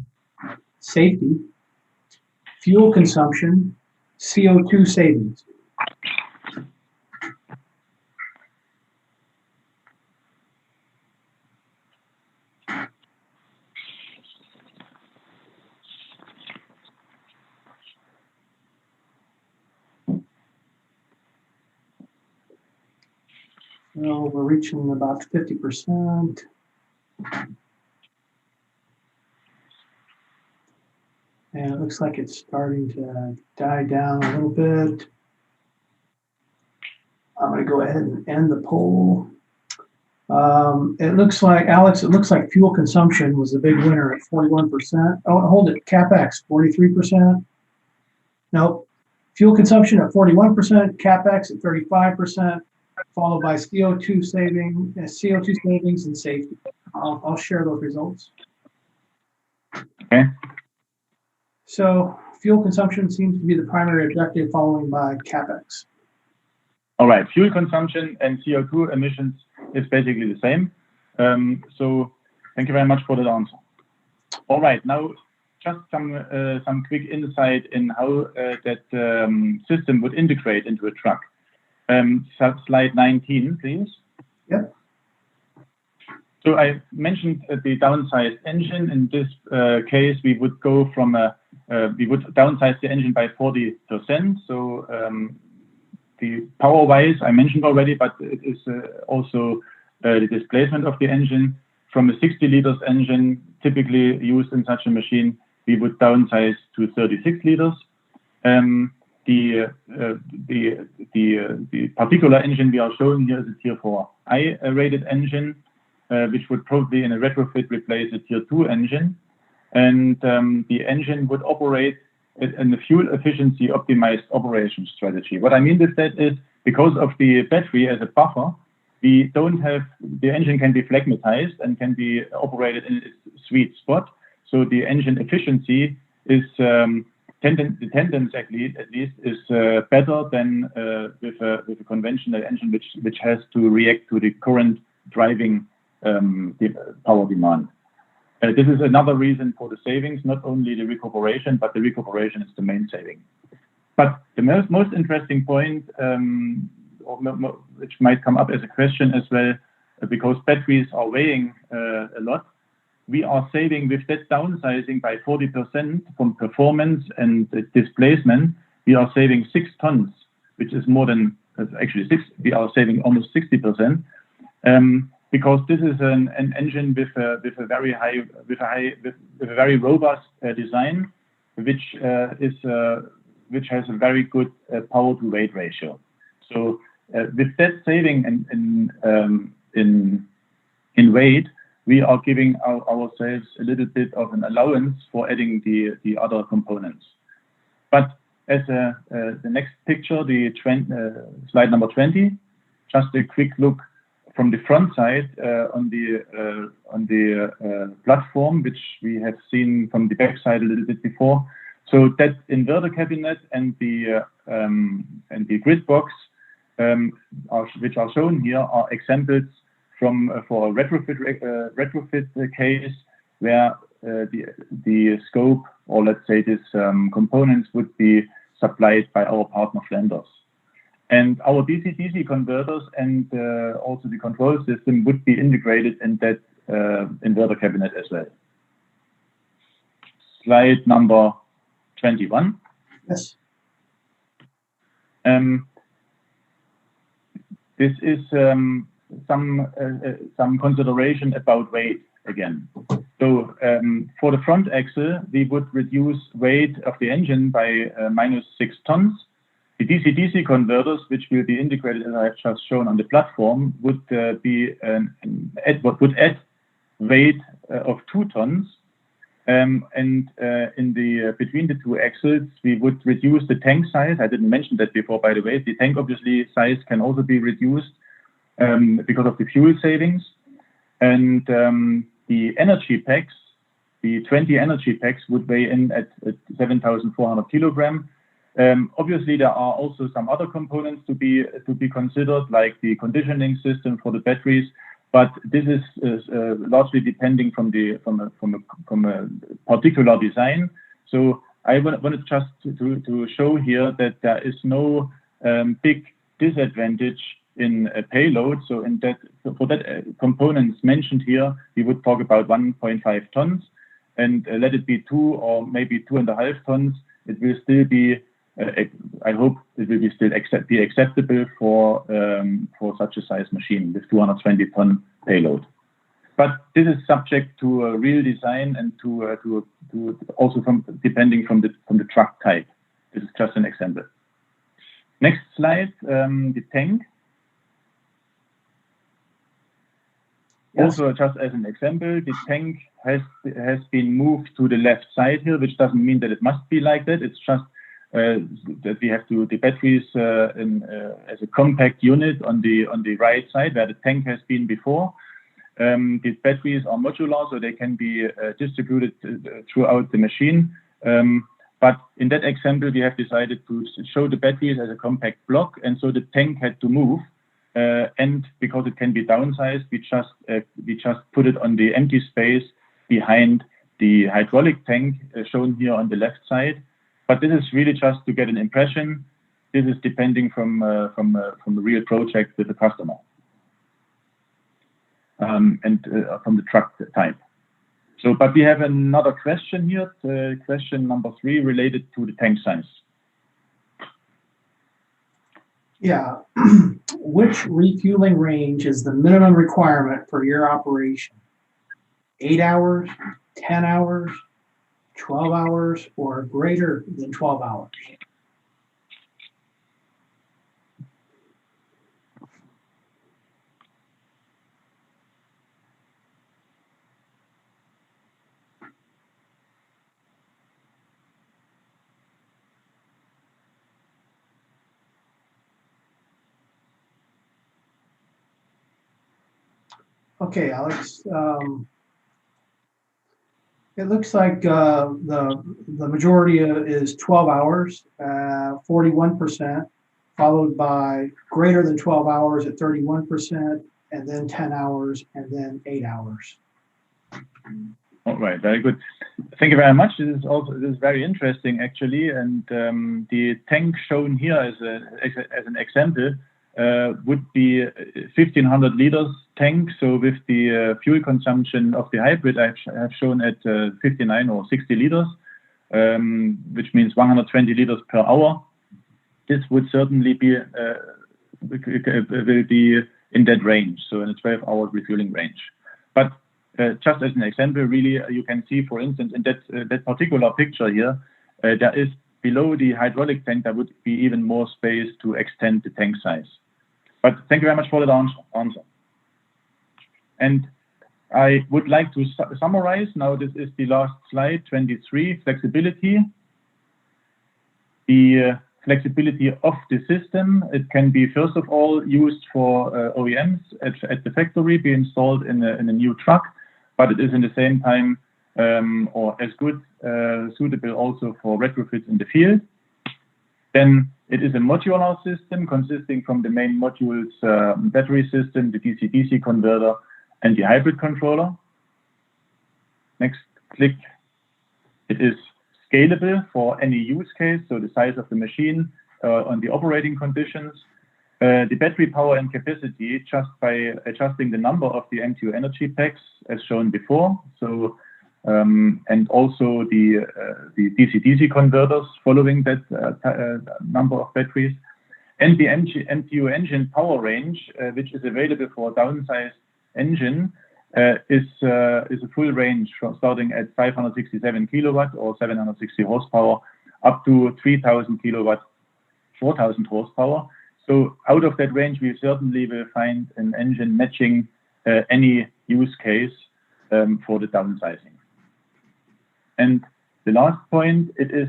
safety, fuel consumption, CO2 savings? Well, we're reaching about 50%. And it looks like it's starting to die down a little bit. I'm going to go ahead and end the poll. It looks like, Alex, it looks like fuel consumption was the big winner at 41%. Oh, hold it, CapEx, 43%. Nope. Fuel consumption at 41%, CapEx at 35%, followed by CO2 savings and safety. I'll share those results. Okay. So fuel consumption seems to be the primary objective, following by CapEx. All right, fuel consumption and CO2 emissions is basically the same. So thank you very much for that answer. All right, now just some quick insight in how that system would integrate into a truck. Slide 19, please. Yep. So I mentioned the downsized engine. In this case, we would go from we would downsize the engine by 40%. So the power-wise, I mentioned already, but it is also the displacement of the engine from a 60 liters engine typically used in such a machine. We would downsize to 36 liters. The particular engine we are showing here is a Tier 4I rated engine, which would probably in a retrofit replace a Tier 2 engine. And the engine would operate in a fuel efficiency optimized operation strategy. What I mean with that is, because of the battery as a buffer, we don't have, the engine can be phlegmatized and can be operated in its sweet spot. So the engine efficiency is, the tendence at least is better than with a conventional engine, which has to react to the current driving power demand. This is another reason for the savings, not only the recuperation, but the recuperation is the main saving. But the most interesting point, which might come up as a question as well, because batteries are weighing a lot, we are saving with that downsizing by 40% from performance and displacement. We are saving 6 tons, which is more than actually we are saving almost 60%. Because this is an engine with a very robust design, which has a very good power to weight ratio. So with that saving in weight, we are giving ourselves a little bit of an allowance for adding the other components. But as the next picture, the slide number 20, just a quick look from the front side on the platform, which we have seen from the back side a little bit before. So that inverter cabinet and the grid box, which are shown here, are examples for a retrofit case where the scope, or let's say this components, would be supplied by our partner Flenders. And our DC-DC converters and also the control system would be integrated in that inverter cabinet as well. Slide number 21. Yes. This is some consideration about weight again. So for the front axle, we would reduce weight of the engine by -6 tons. The DC-DC converters, which will be integrated, as I have just shown on the platform, would add weight of 2 tons. And between the two axles, we would reduce the tank size. I didn't mention that before, by the way. The tank, obviously, size can also be reduced because of the fuel savings. And the energy packs, the 20 energy packs, would weigh in at 7,400 kilograms. Obviously, there are also some other components to be considered, like the conditioning system for the batteries. But this is largely depending from a particular design. So I wanted just to show here that there is no big disadvantage in a payload. So for that components mentioned here, we would talk about 1.5 tons, and let it be 2 or maybe 2.5 tons. It will still be. I hope it will still be acceptable for such a size machine with 220-ton payload. But this is subject to a real design and to also depending from the truck type. This is just an example. Next slide, the tank. Yes. Also, just as an example, the tank has been moved to the left side here, which doesn't mean that it must be like that. It's just that we have the batteries as a compact unit on the right side where the tank has been before. These batteries are modular, so they can be distributed throughout the machine. But in that example, we have decided to show the batteries as a compact block, and so the tank had to move. And because it can be downsized, we just put it on the empty space behind the hydraulic tank shown here on the left side. But this is really just to get an impression. This is depending from a real project with the customer and from the truck type. So, but we have another question here, question number 3, related to the tank size. Yeah. Which refueling range is the minimum requirement for your operation? 8 hours, 10 hours, 12 hours, or greater than 12 hours? Okay, Alex. It looks like the majority is 12 hours, 41%, followed by greater than 12 hours at 31%, and then 10 hours, and then 8 hours. All right, very good. Thank you very much. This is very interesting actually, and the tank shown here as an example would be 1,500 liters tank. So with the fuel consumption of the hybrid, I have shown at 59 or 60 liters, which means 120 liters per hour. This would certainly be will be in that range, so in a 12-hour refueling range. But just as an example, really, you can see, for instance, in that particular picture here, there is below the hydraulic tank, there would be even more space to extend the tank size. But thank you very much for that answer. And I would like to summarize now. This is the last slide, 23, flexibility. The flexibility of the system, it can be first of all used for OEMs at the factory, be installed in a new truck, but it is in the same time or as good suitable also for retrofits in the field. Then it is a modular system consisting from the main modules, battery system, the DC-DC converter, and the hybrid controller. Next click. It is scalable for any use case, so the size of the machine on the operating conditions. The battery power and capacity just by adjusting the number of the MTU energy packs as shown before. So and also the DC-DC converters following that number of batteries, and the MTU engine power range, which is available for a downsized engine, is a full range from starting at 567 kilowatt or 760 horsepower up to 3,000 kilowatt, 4,000 horsepower. So out of that range, we certainly will find an engine matching any use case for the downsizing. And the last point, it is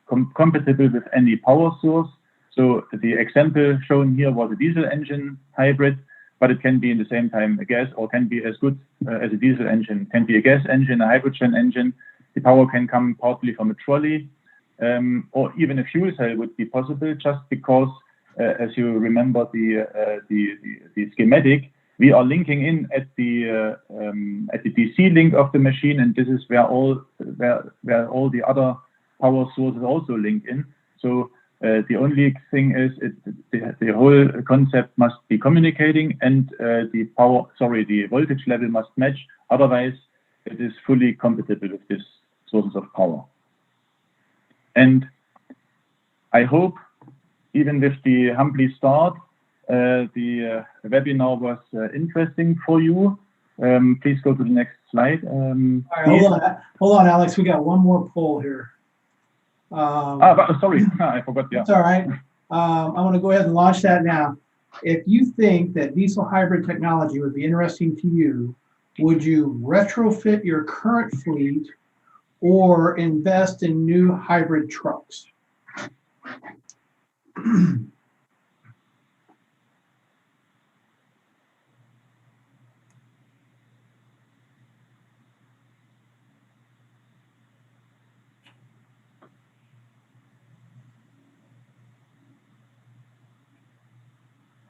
compatible with any power source. So the example shown here was a diesel engine hybrid, but it can be in the same time a gas, or can be as good as a diesel engine, can be a gas engine, a hydrogen engine. The power can come partly from a trolley, or even a fuel cell would be possible, just because, as you remember the schematic, we are linking in at the DC link of the machine, and this is where all the other power sources also link in. So the only thing is the whole concept must be communicating, and the voltage level must match. Otherwise, it is fully compatible with this sources of power. And I hope, even with the humbly start, the webinar was interesting for you. Please go to the next slide. All right, hold on, Alex. We got one more poll here. Sorry, I forgot. Yeah. That's all right. I'm going to go ahead and launch that now. If you think that diesel hybrid technology would be interesting to you, would you retrofit your current fleet or invest in new hybrid trucks?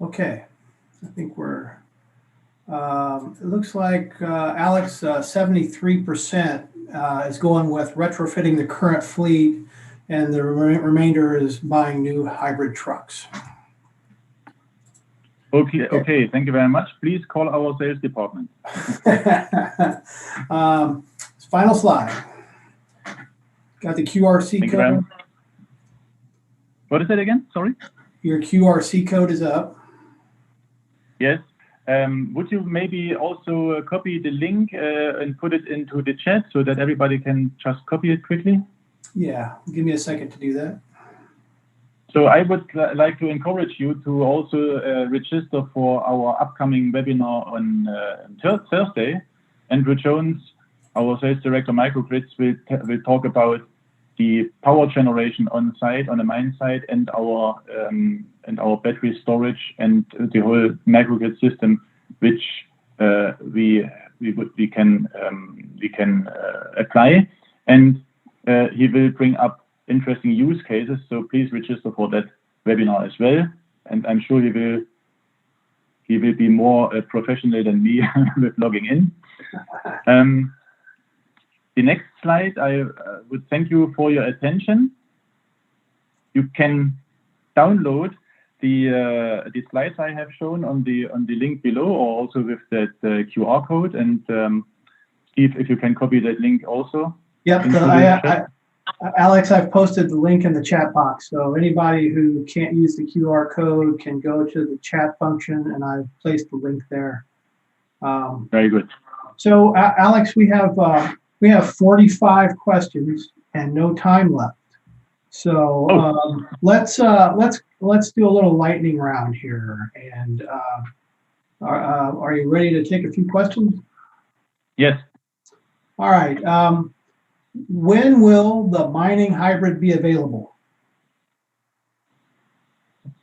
Okay, I think it looks like, Alex, 73% is going with retrofitting the current fleet, and the remainder is buying new hybrid trucks. Okay, thank you very much. Please call our sales department. Final slide. Got the QRC code. What is it again? Sorry? Your QRC code is up. Yes. Would you maybe also copy the link and put it into the chat so that everybody can just copy it quickly? Yeah, give me a second to do that. So I would like to encourage you to also register for our upcoming webinar on Thursday. Andrew Jones, our sales director microgrids, will talk about the power generation on site, on the mine site, and our battery storage and the whole microgrid system, which we can apply. And he will bring up interesting use cases. So please register for that webinar as well. And I'm sure he will be more professional than me with logging in. The next slide, I would thank you for your attention. You can download the slides I have shown on the link below, or also with that QR code. And Steve, if you can copy that link also. Yep, Alex, I've posted the link in the chat box. So anybody who can't use the QR code can go to the chat function, and I've placed the link there. Very good. So Alex, we have 45 questions and no time left. So let's do a little lightning round here. And are you ready to take a few questions? Yes. All right. When will the mining hybrid be available?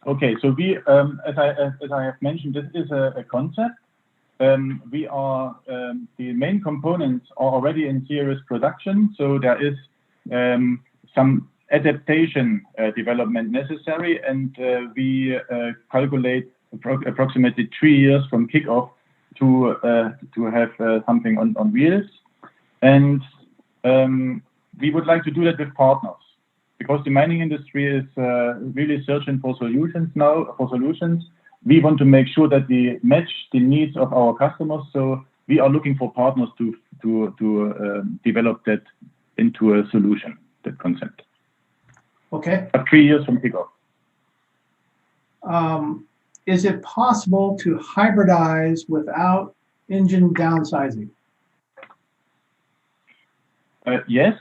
Okay, so we, as I have mentioned, this is a concept. We are the main components are already in serious production, so there is some adaptation development necessary, and we calculate approximately 3 years from kickoff to have something on wheels. And we would like to do that with partners, because the mining industry is really searching for solutions now. We want to make sure that we match the needs of our customers. So we are looking for partners to develop that into a solution, that concept. Okay. 3 years from kickoff. Is it possible to hybridize without engine downsizing? Yes.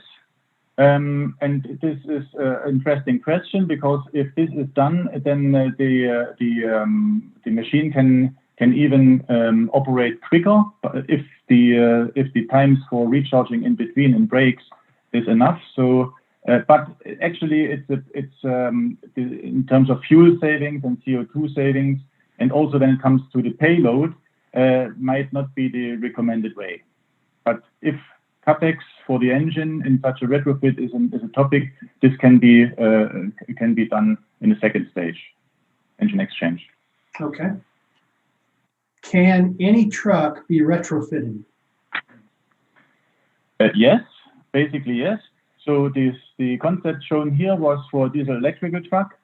And this is an interesting question, because if this is done, then the machine can even operate quicker if the times for recharging in between and breaks is enough. So, but actually, it's in terms of fuel savings and CO2 savings, and also when it comes to the payload, might not be the recommended way. But if CapEx for the engine in such a retrofit is a topic, this can be done in a second stage, engine exchange. Okay. Can any truck be retrofitted? Yes, basically yes. So the concept shown here was for diesel electrical truck,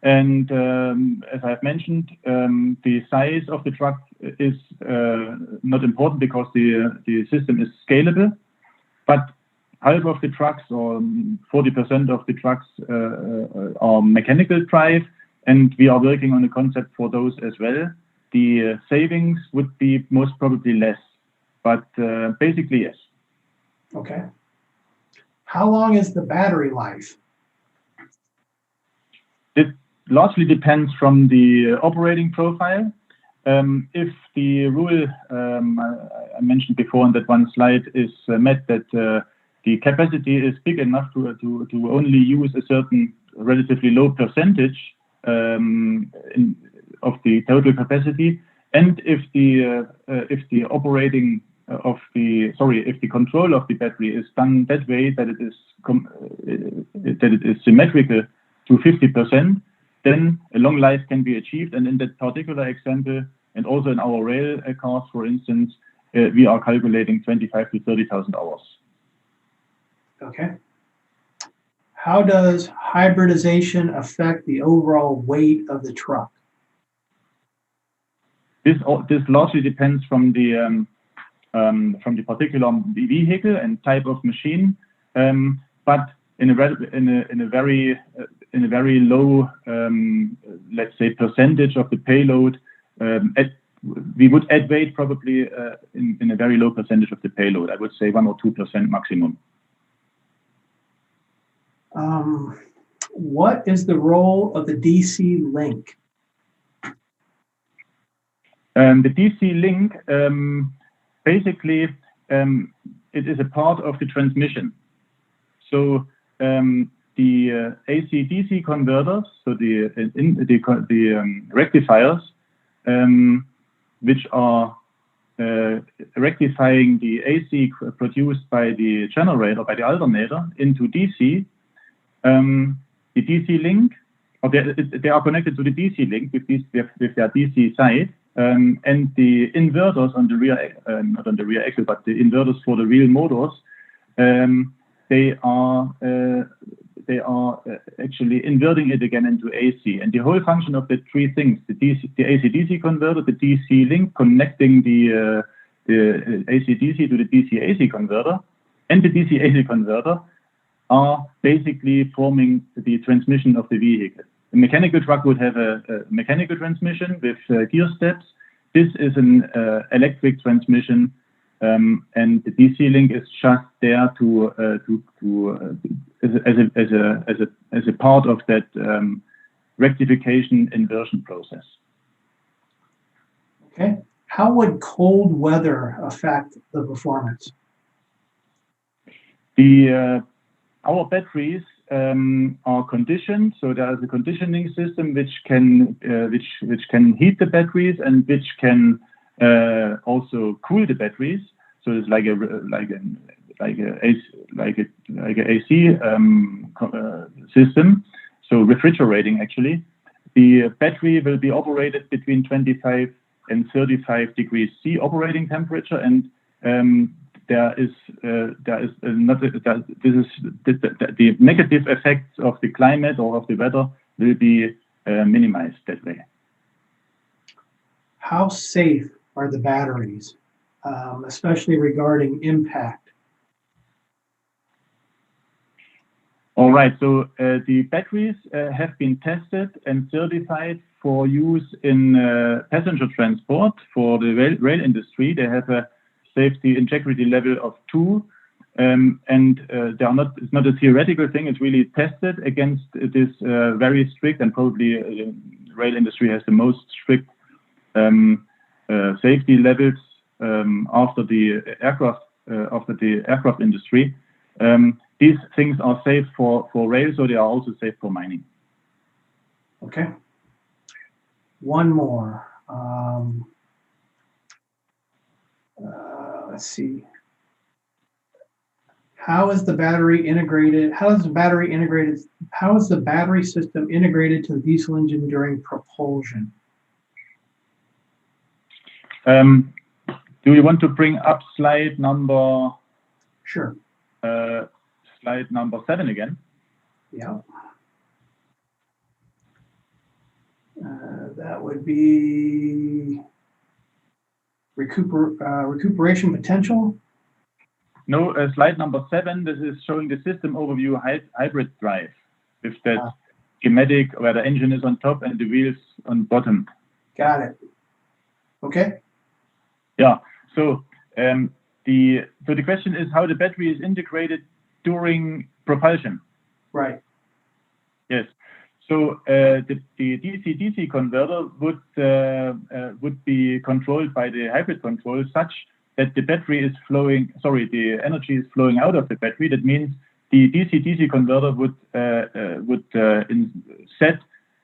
and as I've mentioned, the size of the truck is not important, because the system is scalable. But half of the trucks, or 40% of the trucks, are mechanical drive, and we are working on a concept for those as well. The savings would be most probably less, but basically yes. Okay. How long is the battery life? It largely depends from the operating profile. If the rule I mentioned before on that one slide is met, that the capacity is big enough to only use a certain relatively low percentage of the total capacity, and if the operating of the if the control of the battery is done that way that it is symmetrical to 50%, then a long life can be achieved. And in that particular example, and also in our rail cars, for instance, we are calculating 25 to 30,000 hours. Okay. How does hybridization affect the overall weight of the truck? This largely depends from the particular vehicle and type of machine, but in a very low, let's say, percentage of the payload. We would add weight probably in a very low percentage of the payload. I would say 1 or 2% maximum. What is the role of the DC link? The DC link, basically, it is a part of the transmission. So the AC-DC converters, so the rectifiers, which are rectifying the AC produced by the generator, by the alternator, into DC. The DC link, or they are connected to the DC link with their DC side, and the inverters on the rear, not on the rear axle, but the inverters for the real motors, they are actually inverting it again into AC. And the whole function of the three things, the AC-DC converter, the DC link connecting the AC-DC to the DC-AC converter, and the DC-AC converter, are basically forming the transmission of the vehicle. A mechanical truck would have a mechanical transmission with gear steps. This is an electric transmission, and the DC link is just there as a part of that rectification inversion process. Okay. How would cold weather affect the performance? Our batteries are conditioned, so there is a conditioning system which can heat the batteries and which can also cool the batteries. So it's like a AC system, so refrigerating actually. The battery will be operated between 25 and 35 degrees C operating temperature, and the negative effects of the climate or of the weather will be minimized that way. How safe are the batteries, especially regarding impact? All right, so the batteries have been tested and certified for use in passenger transport for the rail industry. They have a safety integrity level of 2, and it's not a theoretical thing. It's really tested against this very strict, and probably the rail industry has the most strict safety levels after the aircraft industry. These things are safe for rail, so they are also safe for mining. Okay. One more. Let's see. How is the battery integrated? How is the battery system integrated to the diesel engine during propulsion? Do you want to bring up slide number? Sure. Slide number 7 again. Yeah. That would be recuperation potential. No, slide number 7. This is showing the system overview hybrid drive with that schematic where the engine is on top and the wheels on bottom. Got it. Okay. Yeah. So the question is how the battery is integrated during propulsion. Right. Yes. So the DC-DC converter would be controlled by the hybrid control such that the battery is flowing. Sorry, the energy is flowing out of the battery. That means the DC-DC converter would set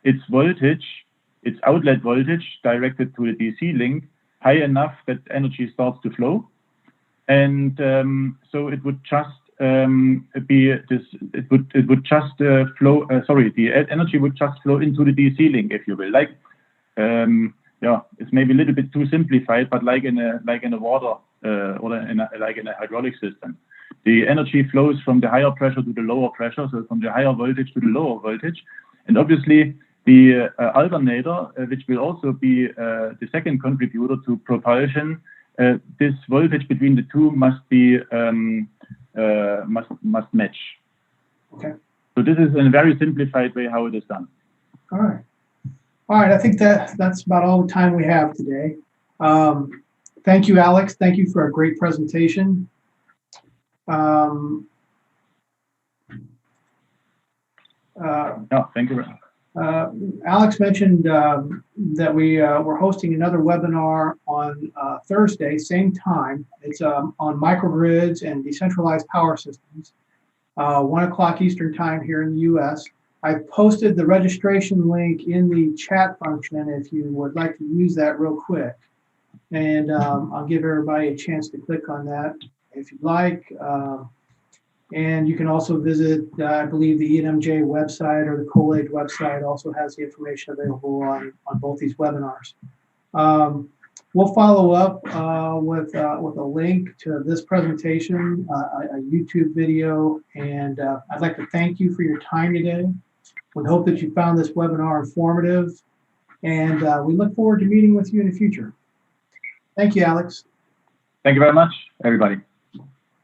its voltage, its outlet voltage directed to the DC link high enough that energy starts to flow, and so it would just it would just flow. Sorry, the energy would just flow into the DC link, if you will. Like, yeah, it's maybe a little bit too simplified, but like in a water or like in a hydraulic system, the energy flows from the higher pressure to the lower pressure, so from the higher voltage to the lower voltage, and obviously the alternator, which will also be the second contributor to propulsion. This voltage between the two must be must match. Okay. So this is in a very simplified way how it is done. All right. All right. I think that's about all the time we have today. Thank you, Alex. Thank you for a great presentation. Yeah, thank you very much. Alex mentioned that we're hosting another webinar on Thursday, same time. It's on microgrids and decentralized power systems, 1 o'clock Eastern time here in the US. I posted the registration link in the chat function if you would like to use that real quick. And I'll give everybody a chance to click on that if you'd like. And you can also visit, I believe, the ENMJ website or the College website also has the information available on both these webinars. We'll follow up with a link to this presentation, a YouTube video, and I'd like to thank you for your time today. We hope that you found this webinar informative, and we look forward to meeting with you in the future. Thank you, Alex. Thank you very much, everybody.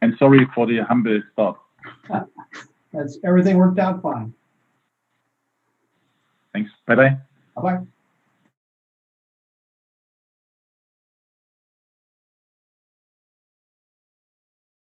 And sorry for the humble start. Everything worked out fine. Thanks. Bye-bye. Bye-bye.